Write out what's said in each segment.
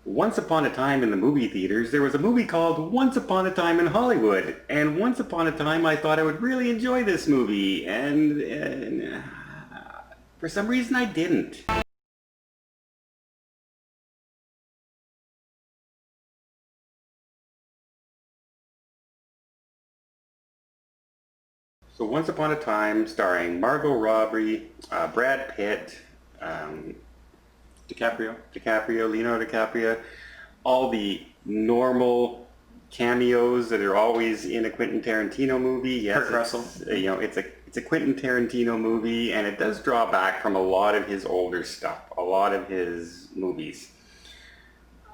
once upon a time in the movie theaters, there was a movie called Once Upon a Time in Hollywood. And once upon a time, I thought I would really enjoy this movie. And for some reason, I didn't. So Once Upon a Time, starring Margot Robbie, Brad Pitt, Leonardo DiCaprio, all the normal cameos that are always in a Quentin Tarantino movie. Yes, Kurt Russell. It's a Quentin Tarantino movie, and it does draw back from a lot of his older stuff, a lot of his movies.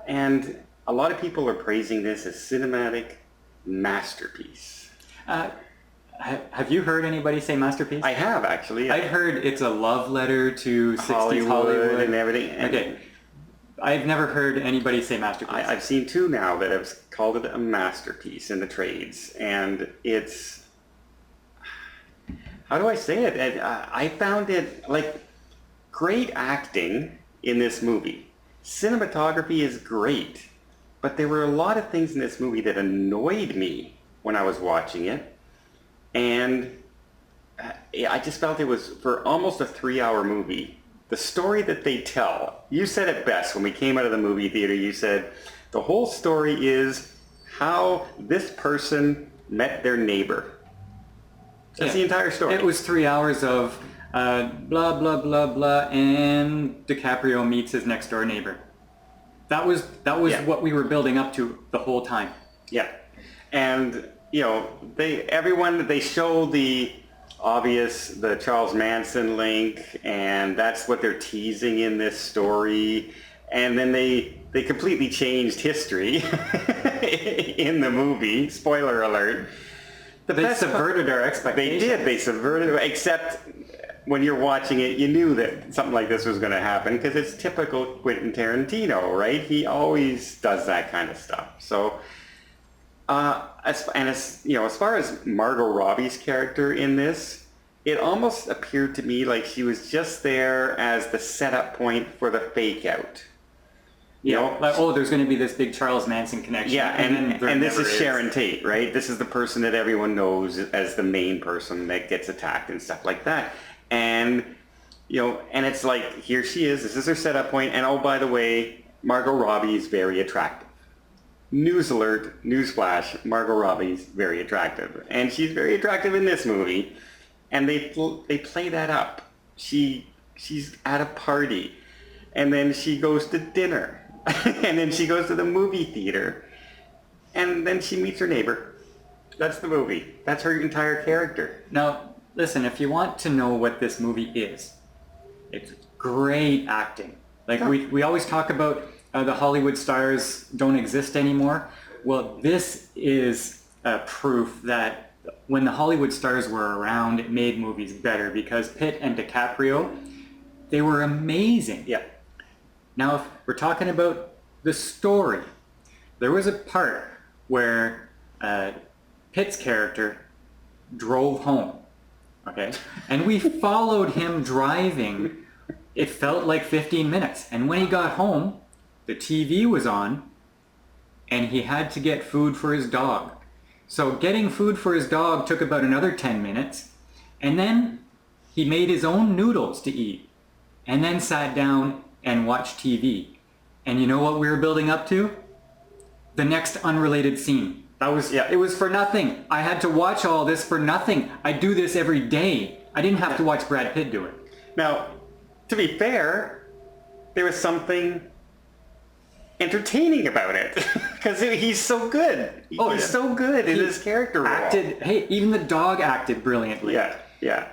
And a lot of people are praising this as cinematic masterpiece. Have you heard anybody say masterpiece? I have, actually. I've heard it's a love letter to 60s Hollywood and everything. Okay. I've never heard anybody say masterpiece. I've seen two now that have called it a masterpiece in the trades. And it's... How do I say it? I found it, like, great acting in this movie. Cinematography is great. But there were a lot of things in this movie that annoyed me when I was watching it. And I just felt it was, for almost a 3-hour movie, the story that they tell, you said it best when we came out of the movie theater. You said, the whole story is how this person met their neighbor. That's the entire story. It was 3 hours of blah, blah, blah, blah, and DiCaprio meets his next door neighbor. That was what we were building up to the whole time. Yeah. And... they show the obvious, the Charles Manson link, and that's what they're teasing in this story. And then they completely changed history in the movie. Spoiler alert. They subverted our expectations. They did. They subverted it, except when you're watching it, you knew that something like this was going to happen because it's typical Quentin Tarantino, right? He always does that kind of stuff. So... as far as Margot Robbie's character in this, it almost appeared to me like she was just there as the setup point for the fake out. You know? Like, oh, there's going to be this big Charles Manson connection. Yeah, and this is Sharon Tate, right? This is the person that everyone knows as the main person that gets attacked and stuff like that. And, and it's like, here she is, this is her setup point, and oh, by the way, Margot Robbie is very attractive. News alert, newsflash, Margot Robbie's very attractive. And she's very attractive in this movie. And they play that up. She's at a party. And then she goes to dinner. And then she goes to the movie theater. And then she meets her neighbor. That's the movie. That's her entire character. Now, listen, if you want to know what this movie is, it's great acting. Like, we always talk about... the Hollywood stars don't exist anymore. Well, this is proof that when the Hollywood stars were around, it made movies better because Pitt and DiCaprio, they were amazing. Yeah. Now, if we're talking about the story, there was a part where Pitt's character drove home, okay? And we followed him driving. It felt like 15 minutes. And when he got home, the TV was on, and he had to get food for his dog. So getting food for his dog took about another 10 minutes, and then he made his own noodles to eat, and then sat down and watched TV. And you know what we were building up to? The next unrelated scene. It was for nothing. I had to watch all this for nothing. I do this every day. I didn't have to watch Brad Pitt do it. Now, to be fair, there was something entertaining about it because he's so good. He's so good in his character role. Even the dog acted brilliantly. Yeah.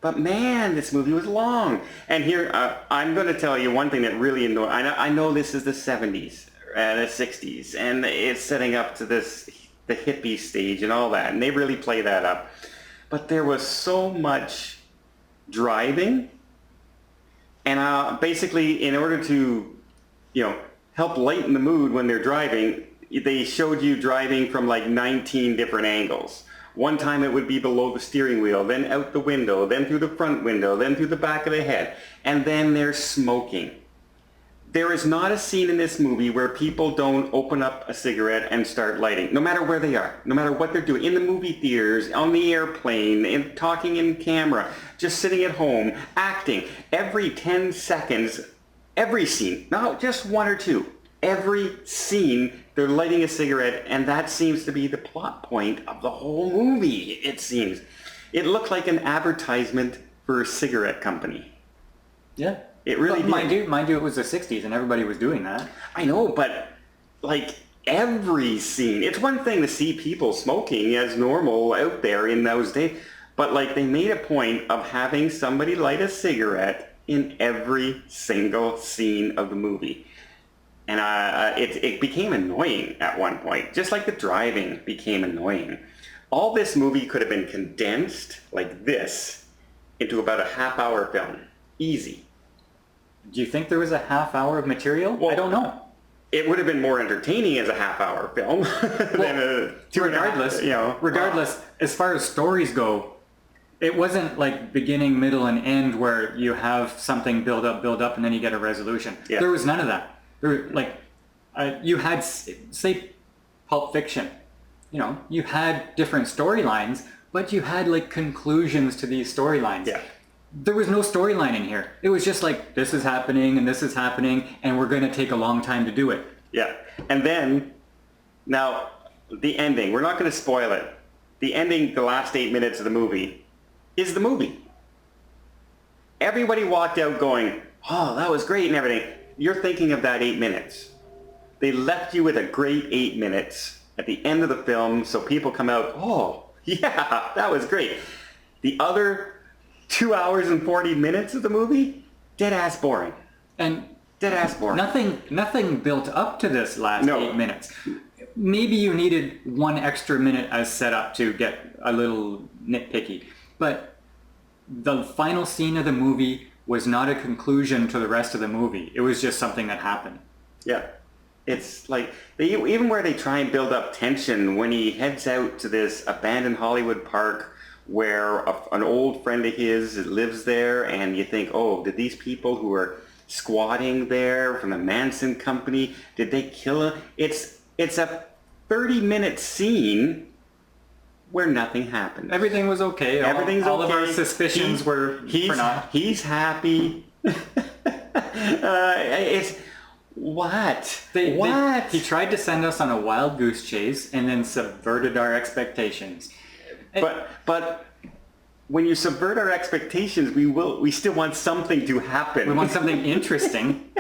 But man, this movie was long. And here, I'm going to tell you one thing that really annoyed. I know this is the 70s and the 60s, and it's setting up to the hippie stage and all that, and they really play that up. But there was so much driving, and basically, in order to help lighten the mood when they're driving, they showed you driving from like 19 different angles. One time it would be below the steering wheel, then out the window, then through the front window, then through the back of the head. And then they're smoking. There is not a scene in this movie where people don't open up a cigarette and start lighting, no matter where they are, no matter what they're doing, in the movie theaters, on the airplane, talking in camera, just sitting at home, acting. Every 10 seconds, every scene, not just one or two, every scene, they're lighting a cigarette, and that seems to be the plot point of the whole movie, it seems. It looked like an advertisement for a cigarette company. Yeah. It really did. Mind you, it was the 60s and everybody was doing that. I know, but like every scene, it's one thing to see people smoking as normal out there in those days, but like they made a point of having somebody light a cigarette in every single scene of the movie. And it became annoying at one point, just like the driving became annoying. All this movie could have been condensed like this into about a half-hour film. Easy. Do you think there was a half hour of material? Well, I don't know. It would have been more entertaining as a half-hour film than a two and a half, regardless, as far as stories go, it wasn't like beginning, middle, and end where you have something build up, and then you get a resolution. Yeah. There was none of that. You had, say, Pulp Fiction. You had different storylines, but you had like conclusions to these storylines. Yeah. There was no storyline in here. It was just like, this is happening, and we're going to take a long time to do it. Yeah. And then, now, the ending. We're not going to spoil it. The ending, the last 8 minutes of the movie, is the movie. Everybody walked out going, oh, that was great and everything. You're thinking of that 8 minutes. They left you with a great 8 minutes at the end of the film, so people come out, oh, yeah, that was great. The other 2 hours and 40 minutes of the movie, dead ass boring. And dead ass boring. Nothing built up to this last 8 minutes. Maybe you needed 1 extra minute as setup to get a little nitpicky. But the final scene of the movie was not a conclusion to the rest of the movie. It was just something that happened. Yeah. It's like, even where they try and build up tension when he heads out to this abandoned Hollywood park where an old friend of his lives there, and you think, oh, did these people who are squatting there from the Manson company, did they kill him? It's a 30-minute scene where nothing happened. Everything was okay. Everything's all okay. All of our suspicions were for naught. He's happy. It's... What? He tried to send us on a wild goose chase and then subverted our expectations. But when you subvert our expectations, we still want something to happen. We want something interesting.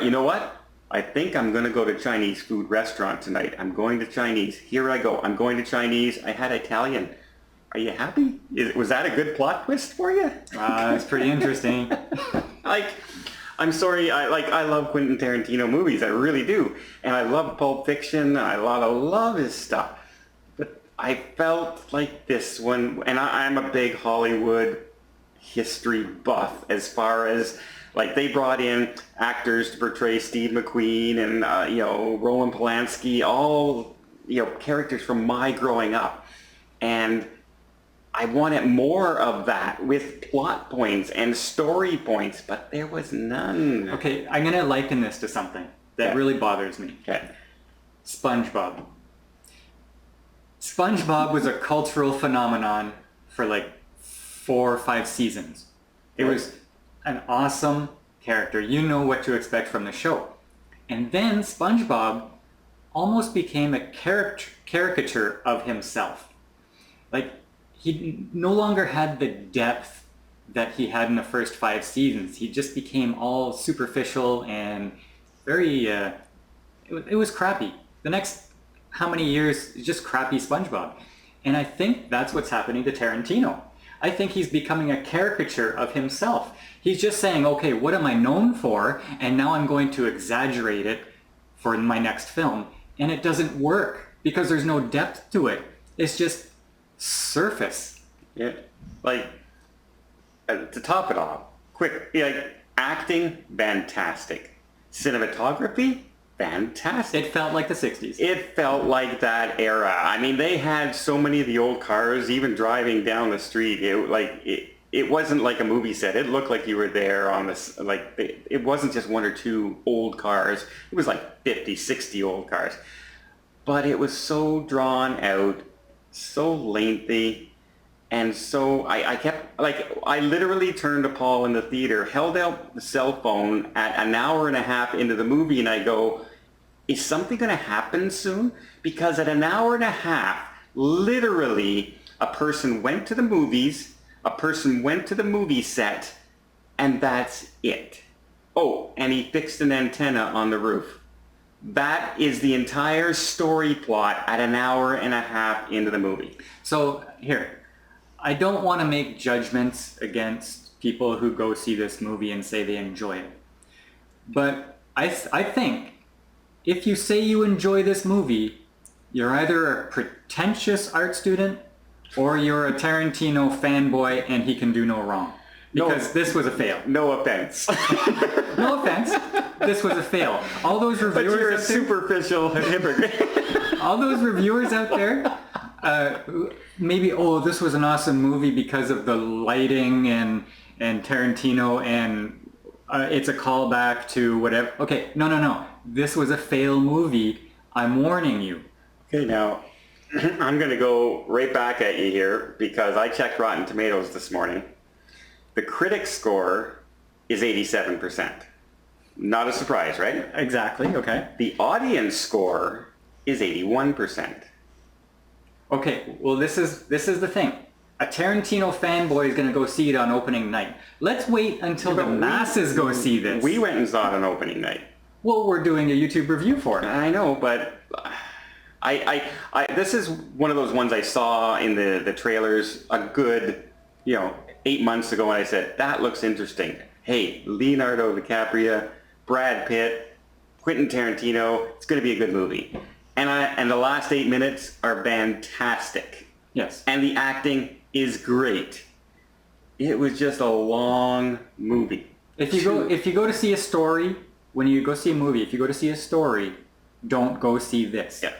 You know what? I think I'm going to go to Chinese food restaurant tonight. I'm going to Chinese. Here I go. I'm going to Chinese. I had Italian. Are you happy? Was that a good plot twist for you? It's pretty interesting. I'm sorry, I love Quentin Tarantino movies, I really do. And I love Pulp Fiction, I love his stuff. But I felt like this one, and I'm a big Hollywood history buff as far as, like, they brought in actors to portray Steve McQueen and, Roman Polanski, all, characters from my growing up. And I wanted more of that with plot points and story points, but there was none. Okay, I'm going to liken this to something that really bothers me. Okay. SpongeBob. SpongeBob was a cultural phenomenon for like 4 or 5 seasons. It was an awesome character. You know what to expect from the show. And then SpongeBob almost became a caricature of himself. Like, he no longer had the depth that he had in the first 5 seasons. He just became all superficial and very, it was crappy. The next how many years, just crappy SpongeBob. And I think that's what's happening to Tarantino. I think he's becoming a caricature of himself. He's just saying, okay, what am I known for? And now I'm going to exaggerate it for my next film. And it doesn't work because there's no depth to it. It's just surface. Yeah, like, to top it off, acting, fantastic. Cinematography, fantastic. It felt like the 60s. It felt like that era. I mean, they had so many of the old cars, even driving down the street. It it wasn't like a movie set. It looked like you were there on this, like, it wasn't just one or two old cars. It was like 50, 60 old cars. But it was so drawn out, so lengthy, and so I kept, like, I literally turned to Paul in the theater, held out the cell phone at an hour and a half into the movie, and I go, is something going to happen soon? Because at an hour and a half, literally, a person went to the movies, a person went to the movie set, and that's it. Oh, and he fixed an antenna on the roof. That is the entire story plot at an hour and a half into the movie. So here, I don't want to make judgments against people who go see this movie and say they enjoy it. But I think if you say you enjoy this movie, you're either a pretentious art student or you're a Tarantino fanboy and he can do no wrong. Because this was a fail. No offense. No offense. This was a fail. All those reviewers. But you're a superficial hypocrite. All those reviewers out there, maybe, oh, this was an awesome movie because of the lighting and Tarantino and it's a callback to whatever. Okay, no. This was a fail movie. I'm warning you. Okay, now, I'm going to go right back at you here because I checked Rotten Tomatoes this morning. The critic score is 87%. Not a surprise, right? Exactly, okay. The audience score is 81%. Okay, well this is the thing. A Tarantino fanboy is going to go see it on opening night. Let's wait until the masses go see this. We went and saw it on opening night. Well, we're doing a YouTube review for it. I know, but this is one of those ones I saw in the trailers a good, 8 months ago, and I said, that looks interesting. Hey, Leonardo DiCaprio, Brad Pitt, Quentin Tarantino, it's going to be a good movie. And the last 8 minutes are fantastic. Yes. And the acting is great. It was just a long movie. If you go to see a story, when you go see a movie, if you go to see a story, don't go see this. Yeah.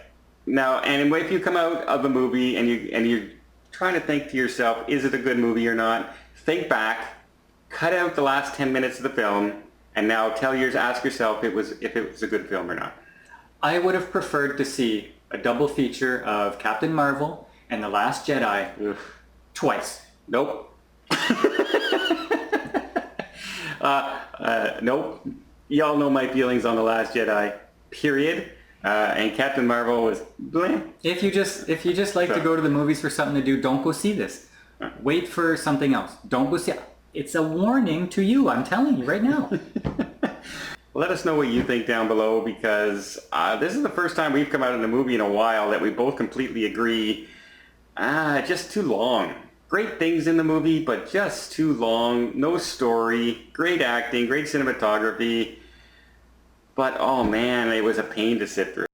Now, and if you come out of a movie and you're trying to think to yourself, is it a good movie or not? Think back, cut out the last 10 minutes of the film, and now ask yourself if it was a good film or not. I would have preferred to see a double feature of Captain Marvel and The Last Jedi twice. Nope. Nope. Y'all know my feelings on The Last Jedi, period. And Captain Marvel was bleh. If you just like to go to the movies for something to do, don't go see this. Wait for something else. Don't go see it. It's a warning to you. I'm telling you right now. Let us know what you think down below because this is the first time we've come out in a movie in a while that we both completely agree. Just too long. Great things in the movie, but just too long. No story. Great acting. Great cinematography. But, oh man, it was a pain to sit through.